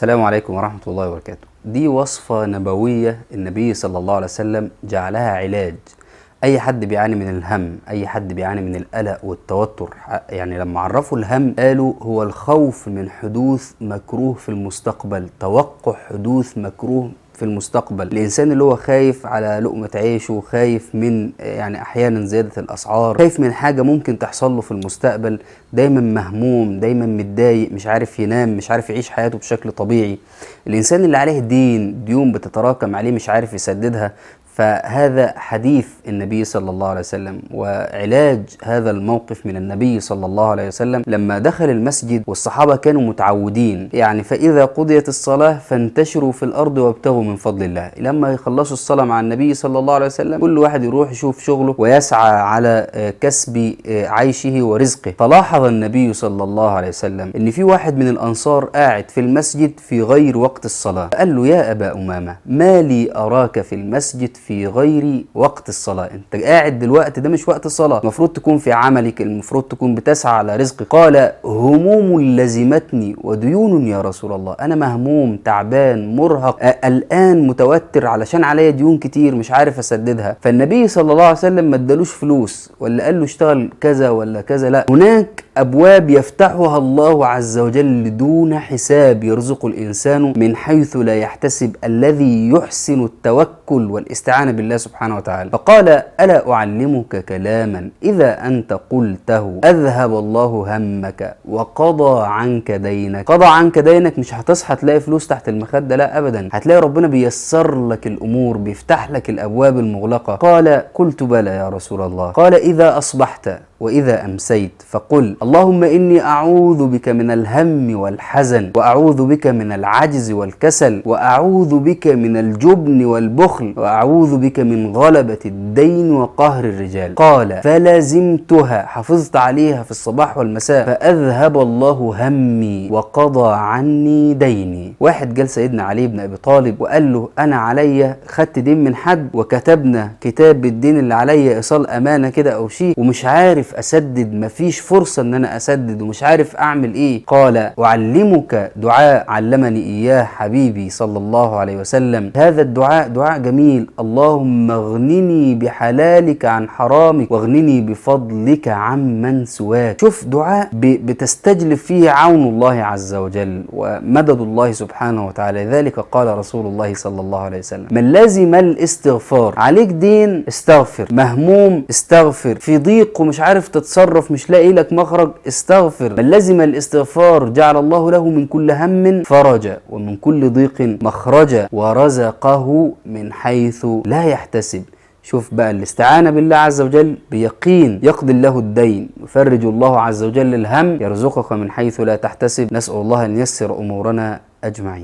السلام عليكم ورحمة الله وبركاته. دي وصفة نبوية النبي صلى الله عليه وسلم جعلها علاج أي حد بيعاني من الهم، أي حد بيعاني من القلق والتوتر. يعني لما عرفوا الهم قالوا هو الخوف من حدوث مكروه في المستقبل، توقع حدوث مكروه في المستقبل. الإنسان اللي هو خايف على لقمة عيشه، خايف من يعني أحيانا زيادة الأسعار، خايف من حاجة ممكن تحصل له في المستقبل، دايما مهموم، دايما متضايق، مش عارف ينام، مش عارف يعيش حياته بشكل طبيعي. الإنسان اللي عليه ديون بتتراكم عليه مش عارف يسددها. فهذا حديث النبي صلى الله عليه وسلم وعلاج هذا الموقف من النبي صلى الله عليه وسلم لما دخل المسجد والصحابة كانوا متعودين يعني فإذا قضيت الصلاة فانتشروا في الأرض وابتغوا من فضل الله. لما يخلصوا الصلاة مع النبي صلى الله عليه وسلم كل واحد يروح يشوف شغله ويسعى على كسب عيشه ورزقه. فلاحظ النبي صلى الله عليه وسلم ان في واحد من الأنصار قاعد في المسجد في غير وقت الصلاة. قال له: يا أبا أمامة، ما لي أراك في المسجد في غير وقت الصلاة؟ انت قاعد دلوقتي، ده مش وقت الصلاة، المفروض تكون في عملك، المفروض تكون بتسعى على رزقك. قال: هموم لزمتني وديون يا رسول الله، انا مهموم تعبان مرهق الآن متوتر علشان عليا ديون كتير مش عارف اسددها. فالنبي صلى الله عليه وسلم ما ادالوش فلوس ولا قال له اشتغل كذا ولا كذا، لا، هناك أبواب يفتحها الله عز وجل دون حساب، يرزق الإنسان من حيث لا يحتسب، الذي يحسن التوكل والاستعانة بالله سبحانه وتعالى. فقال: ألا أعلمك كلاما إذا أنت قلته أذهب الله همك وقضى عنك دينك. قضى عنك دينك مش هتصحى تلاقي فلوس تحت المخدة، لا أبدا، هتلاقي ربنا بيسر لك الأمور، بيفتح لك الأبواب المغلقة. قال: قلت بلى يا رسول الله. قال: إذا أصبحت وإذا أمسيت فقل اللهم إني أعوذ بك من الهم والحزن، وأعوذ بك من العجز والكسل، وأعوذ بك من الجبن والبخل، وأعوذ بك من غلبة الدين وقهر الرجال. قال: فلازمتها، حفظت عليها في الصباح والمساء، فأذهب الله همي وقضى عني ديني. واحد جال سيدنا علي بن أبي طالب وقال له: أنا عليا خدت دين من حد وكتبنا كتاب بالدين اللي عليا إيصال أمانة كده أو شيء، ومش عارف أسدد، مفيش فرصة إن أنا أسدد ومش عارف أعمل إيه. قال: أعلمك دعاء علمني إياه حبيبي صلى الله عليه وسلم. هذا الدعاء دعاء جميل: اللهم اغنني بحلالك عن حرامك واغنني بفضلك عمن سواك. شوف دعاء بتستجلب فيه عون الله عز وجل ومدد الله سبحانه وتعالى. ذلك قال رسول الله صلى الله عليه وسلم: من لازم الاستغفار. عليك دين استغفر، مهموم استغفر، في ضيق ومش عارف تتصرف، مش لاقي لك مخرج استغفر. من لازم الاستغفار جعل الله له من كل هم فرجا ومن كل ضيق مخرجا ورزقه من حيث لا يحتسب. شوف بقى الاستعانة بالله عز وجل بيقين، يقضي الله الدين، يفرج الله عز وجل الهم، يرزقك من حيث لا تحتسب. نسأل الله أن ييسر أمورنا أجمعين.